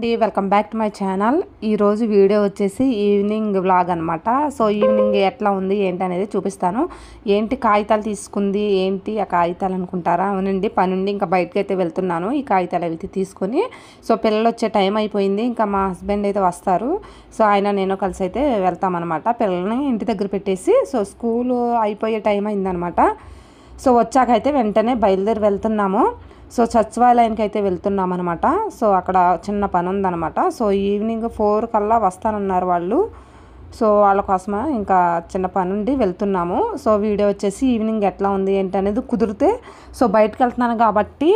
Welcome back to my channel. ఈరోజు video వచ్చేసి evening vlog అనమాట. సో ఈవినింగ్ ఎట్లా ఉంది ఏంటి అనేది చూపిస్తాను. ఏంటి కాగితాలు తీసుకుంది ఏంటి ఆ కాగితాలు అనుకుంటారా? అవునండి, పని నుండి ఇంకా బయటకు అయితే వెళ్తున్నాను. ఈ కాగితాలు అయితే తీసుకొని సో పిల్లలు వచ్చే టైం అయిపోయింది. ఇంకా మా హస్బెండ్ అయితే వస్తారు. సో ఆయన నేను కలిసి అయితే వెళ్తామన్నమాట. పిల్లల్ని ఇంటి దగ్గర పెట్టేసి సో స్కూల్ అయిపోయే టైం అయిందనమాట. సో వచ్చాకైతే వెంటనే బయలుదేరి వెళ్తున్నాము. సో సచివాలయానికి అయితే వెళ్తున్నాం అనమాట. సో అక్కడ చిన్న పని ఉందన్నమాట. సో ఈవినింగ్ 4 కల్లా వస్తానన్నారు వాళ్ళు. సో వాళ్ళ కోసమే ఇంకా చిన్న పని ఉండి వెళ్తున్నాము. సో వీడియో వచ్చేసి ఈవినింగ్ ఎట్లా ఉంది ఏంటి అనేది కుదిరితే సో బయటకు వెళ్తున్నాను కాబట్టి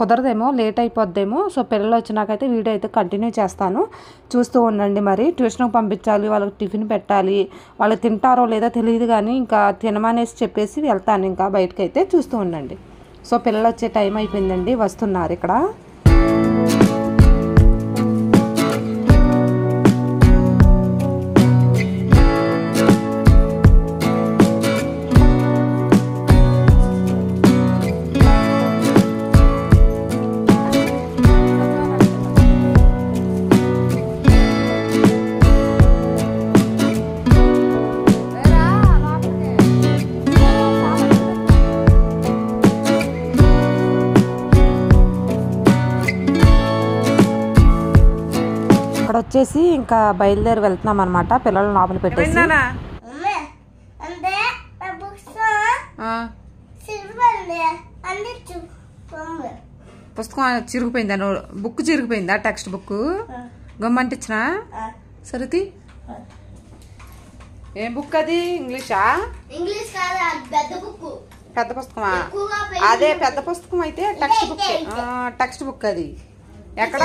కుదరదేమో, లేట్ అయిపోద్దేమో. సో పిల్లలు వచ్చినాకైతే వీడియో అయితే కంటిన్యూ చేస్తాను, చూస్తూ ఉండండి. మరి ట్యూషన్కి పంపించాలి, వాళ్ళకి టిఫిన్ పెట్టాలి. వాళ్ళు తింటారో లేదో తెలియదు కానీ ఇంకా తినమనేసి చెప్పేసి వెళ్తాను ఇంకా బయటకైతే, చూస్తూ ఉండండి. సో పిల్లలు వచ్చే టైం అయిపోయిందండి, వస్తున్నారు ఇక్కడ. ఇక్కడ వచ్చేసి ఇంకా బయలుదేరి వెళ్తున్నాం అనమాట. పిల్లలు లోపల పెట్టేసి పుస్తకం చిరిగిపోయిందా? బుక్ చిరిగిపోయిందా? టెక్స్ట్ బుక్ గమ్మంటిచ్చినా సరితి. ఏం బుక్ అది? ఇంగ్లీషా? పెద్ద పుస్తకమా? అదే పెద్ద పుస్తకం అయితే టెక్స్ట్ బుక్. టెక్స్ట్ బుక్ అది ఎక్కడ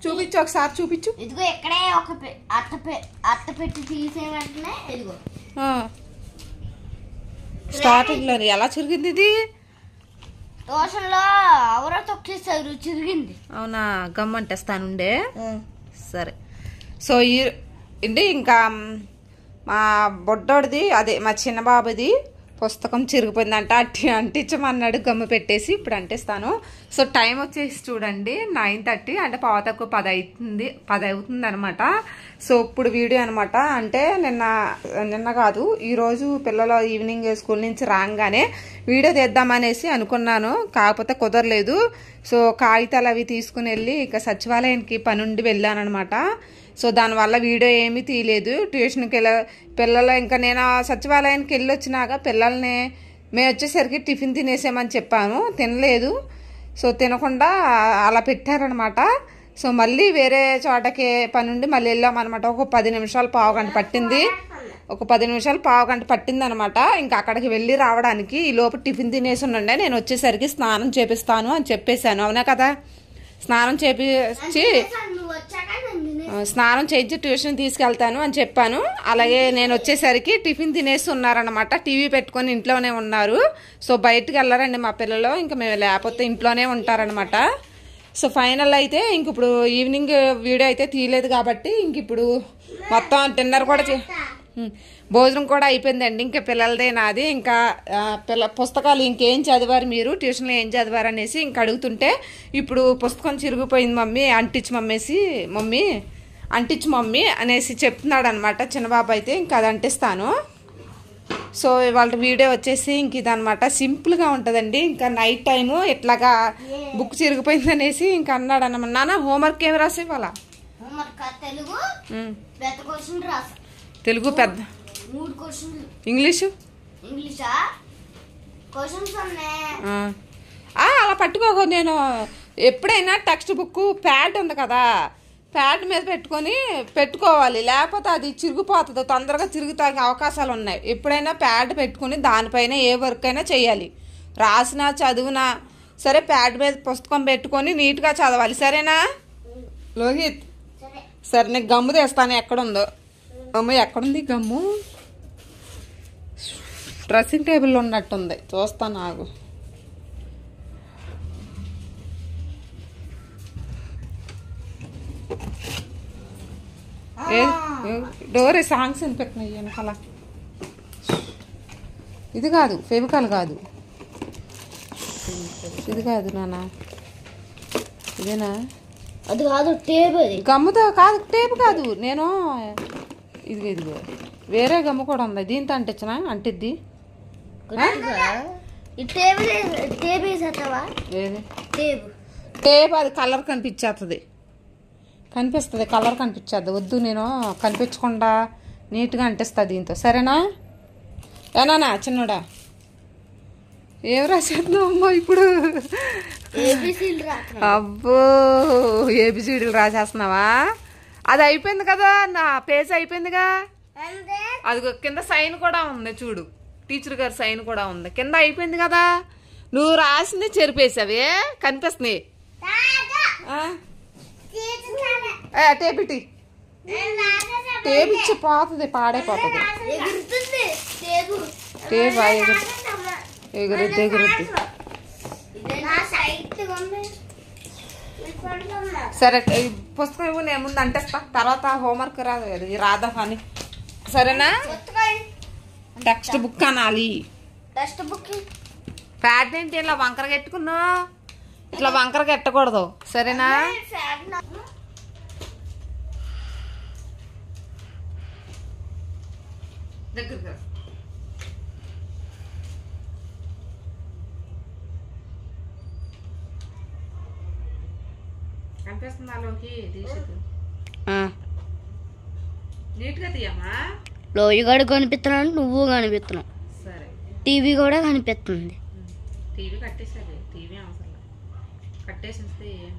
చూపించు, ఒకసారి చూపించు. ఇదిగో ఇక్కడే ఒక అట్ట పెట్టి తీసే వెంటనే ఇదిగో స్టార్టింగ్ లో ఎలా చిరిగింది ఇది? ట్యూషన్ లో ఎవరో తొక్కేసారు, చిరిగింది. అవునా? గమ్మంటేస్తానుండే. సరే. సో ఏంటి ఇంకా మా బొడ్డోడిది అదే మా చిన్న బాబుది పుస్తకం చిరిగిపోయిందంట. అంటించమన్నాడు, గమ్ము పెట్టేసి ఇప్పుడు అంటిస్తాను. సో టైం వచ్చేసి చూడండి 9:30, అంటే 10 అవుతుంది అనమాట. సో ఇప్పుడు వీడియో అనమాట. అంటే నిన్న కాదు ఈరోజు పిల్లలు ఈవినింగ్ స్కూల్ నుంచి రాగానే వీడియో తీద్దామనేసి అనుకున్నాను, కాకపోతే కుదరలేదు. సో కాగితాలు అవి తీసుకుని వెళ్ళి ఇక సచివాలయానికి పని ఉండి వెళ్ళాను అనమాట. సో దానివల్ల వీడియో ఏమీ తీయలేదు. ట్యూషన్కి పిల్లలు ఇంకా నేను సచివాలయానికి వెళ్ళి వచ్చినాక పిల్లల్ని మేము వచ్చేసరికి టిఫిన్ తినేసామని చెప్పాను, తినలేదు. సో తినకుండా అలా పెట్టారనమాట. సో మళ్ళీ వేరే చోటకి పని ఉండి మళ్ళీ వెళ్ళామన్నమాట. ఒక 10 నిమిషాలు పావుగంట పట్టింది. ఒక 10 నిమిషాలు పావుగంట పట్టింది అనమాట. ఇంకా అక్కడికి వెళ్ళి రావడానికి ఈ లోపు టిఫిన్ తినేసి ఉండే నేను వచ్చేసరికి స్నానం చేపిస్తాను అని చెప్పేశాను. అవునా కదా? స్నానం చేయించి ట్యూషన్ తీసుకెళ్తాను అని చెప్పాను. అలాగే నేను వచ్చేసరికి టిఫిన్ తినేసి ఉన్నారనమాట. టీవీ పెట్టుకొని ఇంట్లోనే ఉన్నారు. సో బయటకు వెళ్ళారండి మా పిల్లలు, ఇంకా మేము లేకపోతే ఇంట్లోనే ఉంటారనమాట. సో ఫైనల్ అయితే ఇంక ఇప్పుడు ఈవినింగ్ వీడియో అయితే తీయలేదు కాబట్టి ఇంక ఇప్పుడు మొత్తం డిన్నర్ కూడా భోజనం కూడా అయిపోయిందండి. ఇంకా పిల్లలదే నాది. ఇంకా పుస్తకాలు ఇంకేం చదివారు మీరు, ట్యూషన్లో ఏం చదివారు అనేసి ఇంక అడుగుతుంటే ఇప్పుడు పుస్తకం చిరిగిపోయింది మమ్మీ, అంటించు మమ్మీ అనేసి చెప్తున్నాడు అనమాట చిన్నబాబు అయితే. ఇంకా అది అంటిస్తాను. సో ఇవాళ వీడియో వచ్చేసి ఇంక ఇదనమాట, సింపుల్గా ఉంటుందండి. ఇంకా నైట్ టైము ఇట్లాగా బుక్ చిరిగిపోయింది అనేసి ఇంకా అన్నాడు అన్నమాట. నాన్న హోంవర్క్ ఏమి రాసి ఇవ్వాలా? తెలుగు పెద్ద, ఇంగ్లీషు అలా పట్టుకోకు. నేను ఎప్పుడైనా టెక్స్ట్ బుక్ ప్యాడ్ ఉంది కదా, ప్యాడ్ మీద పెట్టుకోవాలి, లేకపోతే అది చిరిగిపోతుంది, తొందరగా చిరుగుతానికి అవకాశాలు ఉన్నాయి. ఎప్పుడైనా ప్యాడ్ పెట్టుకుని దానిపైన ఏ వర్క్ అయినా చేయాలి, రాసినా చదివినా సరే ప్యాడ్ మీద పుస్తకం పెట్టుకొని నీట్గా చదవాలి. సరేనా లోహిత్? సరే నీకు గమ్ము తెస్తాను. ఎక్కడుందో అమ్మ, ఎక్కడుంది గమ్ము? డ్రెస్సింగ్ టేబుల్లో ఉన్నట్టుంది, చూస్తాను ఆగు. డోరే సాంగ్స్ వినిపెట్టినాయి వెనకాల. ఇది కాదు, ఫెవికాల్ కాదు, ఇది కాదు నాన్న, ఇదేనా? అది కాదు టేప్. అది గమ్ముతో కాదు, టేప్ కాదు. నేను ఇదిగో వేరే గమ్ము కూడా ఉంది, దీంతో అంటించిన అంటిద్ది. టేప్ వేసేస్తావా? ఏది టేప్? టేప్ అది కలర్ కనిపించేస్తుంది, కలర్ కనిపించేది. వద్దు, నేను కనిపించకుండా నీట్గా అంటిస్తా దీంతో, సరేనా? ఏనా చిన్నోడా ఏం రాసేస్తున్నావు అమ్మా ఇప్పుడు? అబ్బో, ఏబిసిడీలు రాసేస్తున్నావా? అది అయిపోయింది కదా, నా పేజ్ అయిపోయిందిగా. అది కింద సైన్ కూడా ఉంది చూడు, టీచర్ గారి సైన్ కూడా ఉంది కింద. అయిపోయింది కదా, నువ్వు రాసింది చెరిపేసావే కనిపిస్తుంది. టేపిటి టేప్ ఇచ్చి పోతుంది, పాడైపోతుంది. టేప్ ఎగురుద్ది ఎగురుద్ది. సరే, పుస్తకం ఇవ్వు, నేను ముందు అంటేస్తా, తర్వాత హోంవర్క్ రాదా అని, సరేనా? టెక్స్ట్ బుక్ అనాలి. టెక్స్ట్ బుక్ ప్యాడ్ ఏంటి ఇలా వంకర కట్టుకున్నావు? ఇట్లా వంకర కట్టకూడదు, సరేనా? దగ్గర కనిపిస్తుందాలోకి నీట్గా తీయమ్మా. లోయగాడు కనిపిస్తున్నాడు, నువ్వు కనిపిస్తున్నావు. సరే, టీవీ కూడా కనిపిస్తుంది. టీవీ కట్టేసాలి, టీవీ అవసరం కట్టేసిస్తే ఏం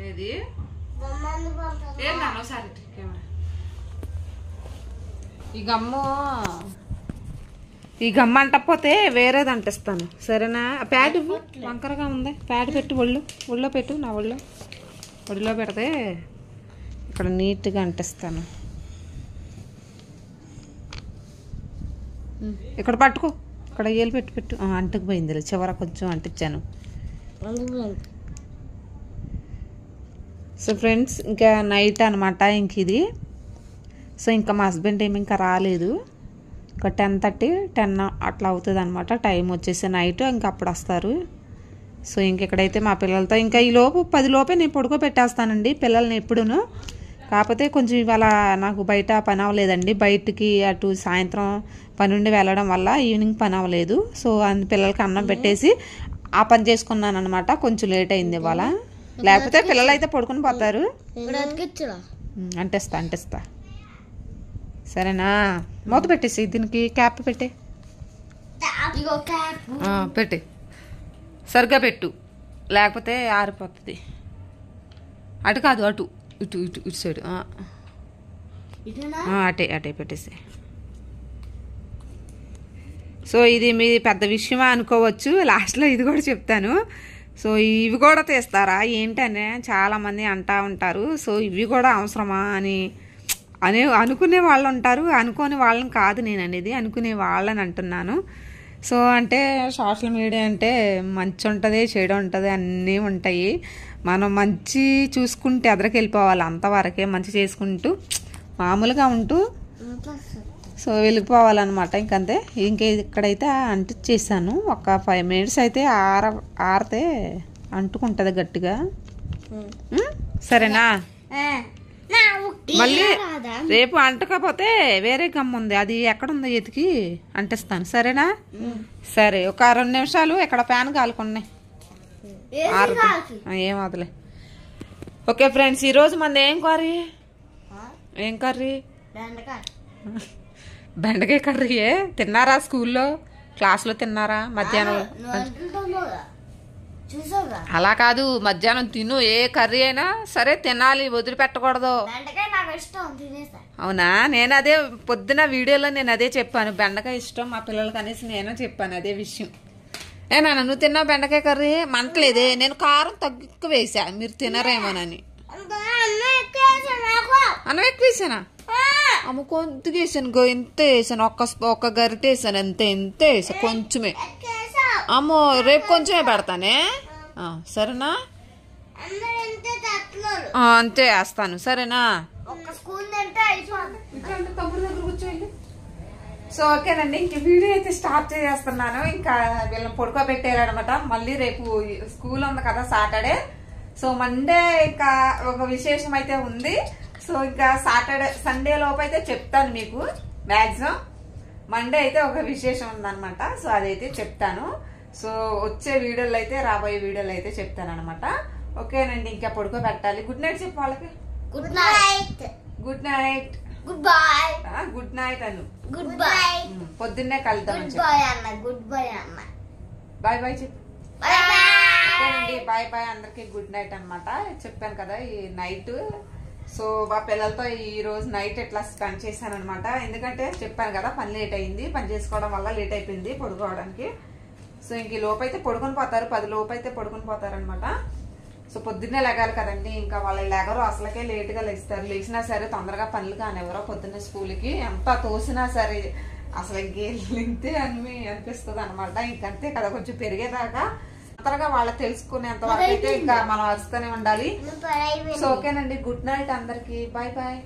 ఏది ఒకసారి ఈ గమ్మ అంటపోతే వేరేది అంటిస్తాను, సరేనా? ప్యాడ్ వంకరగా ఉంది, ప్యాడ్ పెట్టి ఒళ్ళో పెట్టు, నా ఒళ్ళో పెడితే ఇక్కడ నీట్గా అంటిస్తాను. ఇక్కడ పట్టుకో, ఇక్కడ ఏలు పెట్టు. అంటుకుపోయింది, చివర కొంచెం అంటించాను. సో ఫ్రెండ్స్, ఇంకా నైట్ అనమాట ఇంక ఇది. సో ఇంకా మా హస్బెండ్ ఏమి ఇంకా రాలేదు, ఒక 10:30 అట్లా అవుతుంది అనమాట టైం వచ్చేసి నైట్. ఇంకా అప్పుడు వస్తారు. సో ఇంకెక్కడైతే మా పిల్లలతో ఇంకా ఈ లోపు 10 లోపే నేను పడుకోబెట్టేస్తానండి పిల్లల్ని ఎప్పుడును. కాకపోతే కొంచెం ఇవాళ నాకు బయట పని అవ్వలేదండి, బయటికి అటు సాయంత్రం పని ఉండి వెళ్ళడం వల్ల ఈవినింగ్ పని అవ్వలేదు. సో పిల్లలకి అన్నం పెట్టేసి ఆ పని చేసుకున్నాను అనమాట. కొంచెం లేట్ అయింది ఇవాళ, లేకపోతే పిల్లలు అయితే పడుకుని పోతారు. అంటేస్తా సరేనా? మూత పెట్టేసి దీనికి క్యాప్ పెట్టే పెట్టి సరిగ్గా పెట్టు, లేకపోతే ఆరిపోతుంది. అటు కాదు, ఇటు సైడ్ అటే పెట్టేసి. సో ఇది మీ పెద్ద విషయమా అనుకోవచ్చు, లాస్ట్లో ఇది కూడా చెప్తాను. సో ఇవి కూడా తీస్తారా ఏంటనే చాలామంది అంటూ ఉంటారు. సో ఇవి కూడా అవసరమా అని అనుకునే వాళ్ళు ఉంటారు, అనుకోని వాళ్ళని కాదు నేను అనేది, అనుకునే వాళ్ళని అంటున్నాను. సో అంటే సోషల్ మీడియా అంటే మంచి ఉంటుంది, చెడు ఉంటుంది, అన్నీ ఉంటాయి. మనం మంచి చూసుకుంటే ఎదరికి వెళ్ళిపోవాలి, అంతవరకే మంచి చేసుకుంటూ మామూలుగా ఉంటూ సో వెళ్ళిపోవాలన్నమాట. ఇంకంతే. ఇక్కడైతే అంటించేసాను, ఒక 5 minutes అయితే ఆరితే అంటుకుంటుంది గట్టిగా, సరేనా? మళ్ళీ రేపు అంటకపోతే వేరే గమ్ ఉంది, అది ఎక్కడుందో ఎతికి అంటిస్తాను, సరేనా? సరే, ఒక 2 నిమిషాలు ఇక్కడ ఫ్యాన్ కాలుకున్నాయి, ఏం వదలే. ఓకే ఫ్రెండ్స్, ఈరోజు మంది ఏం కర్రీ? బెండకాయ కర్రీయే. తిన్నారా? స్కూల్లో క్లాస్లో తిన్నారా? మధ్యాహ్నం అలా కాదు, మధ్యాహ్నం తిను, ఏ కర్రీ అయినా సరే తినాలి, వదిలిపెట్టకూడదు. అవునా? నేను అదే పొద్దున వీడియోలో నేను అదే చెప్పాను, బెండకాయ ఇష్టం మా పిల్లలకి అనేసి నేను చెప్పాను అదే విషయం. నాన్న నువ్వు తిన్నావు బెండకాయ కర్రీ? మంటలేదే, నేను కారం తగ్గు వేసా, మీరు తినరేమోనని. అన్నం ఎక్కువ వేసానా? అమ్మ కొద్దిగా వేసాను, ఎంత వేసాను, ఒక్క గరిట వేసాను, ఎంత వేసా, కొంచెమే. అమ్మో రేపు కొంచెమే పెడతానే, సరేనా? అంతే వేస్తాను, సరేనా? తమ్ముడు దగ్గర కూర్చోండి. సో ఓకేనండి, ఇంక వీడియో అయితే స్టార్ట్ చేస్తున్నాను. ఇంకా వీళ్ళని పడుకోబెట్టేయాలన్నమాట. మళ్ళీ రేపు స్కూల్ ఉంది కదా సాటర్డే. సో మండే ఇంకా ఒక విశేషం అయితే ఉంది. సో ఇంకా సాటర్డే సండే లోపు అయితే చెప్తాను మీకు. మ్యాక్సిమం మండే అయితే ఒక విశేషం ఉందన్నమాట. సో అదైతే చెప్తాను. సో వచ్చే వీడియోలు అయితే, రాబోయే వీడియోలు అయితే చెప్తాను అనమాట. ఓకేనండి, ఇంకా పడుకోబెట్టాలి. గుడ్ నైట్ చెప్పు వాళ్ళకి. Good night. Good night. Goodbye. Good night అను. Goodbye. పొద్దున్నే కలుద్దాం. గుడ్ బై అన్న. గుడ్ బై అన్న. బాయ్ బాయ్ చెప్పు. బై ఓకేనండి, బాయ్ బాయ్ అందరికి. గుడ్ నైట్ అనమాట. చెప్పాను కదా ఈ నైట్. సో మా పిల్లలతో ఈ రోజు నైట్ ఎట్లా స్పెండ్ చేశాను అనమాట. ఎందుకంటే చెప్పాను కదా పని లేట్ అయింది. పని చేసుకోవడం వల్ల లేట్ అయిపోయింది పడుకోవడానికి. సో ఇంక ఈ లోపు అయితే పడుకొని పోతారు, 10 లోపు అయితే పడుకొని పోతారు అనమాట. సో పొద్దున్నే లెగాలి కదండి. ఇంకా వాళ్ళు లెగరు, అసలుకే లేట్గా లేస్తారు. లేచినా సరే తొందరగా పనులు కానివ్వరు పొద్దున్నే స్కూల్కి. ఎంత తోసినా సరే అసలు ఇంతే అని అనిపిస్తుంది అనమాట. ఇంకంతే కదా, కొంచెం పెరిగేదాకా అంతగా వాళ్ళకి తెలుసుకునేంత వరకు అయితే ఇంకా మనం అరుస్తూనే ఉండాలి. సో ఓకేనండి, గుడ్ నైట్ అందరికి. Bye bye.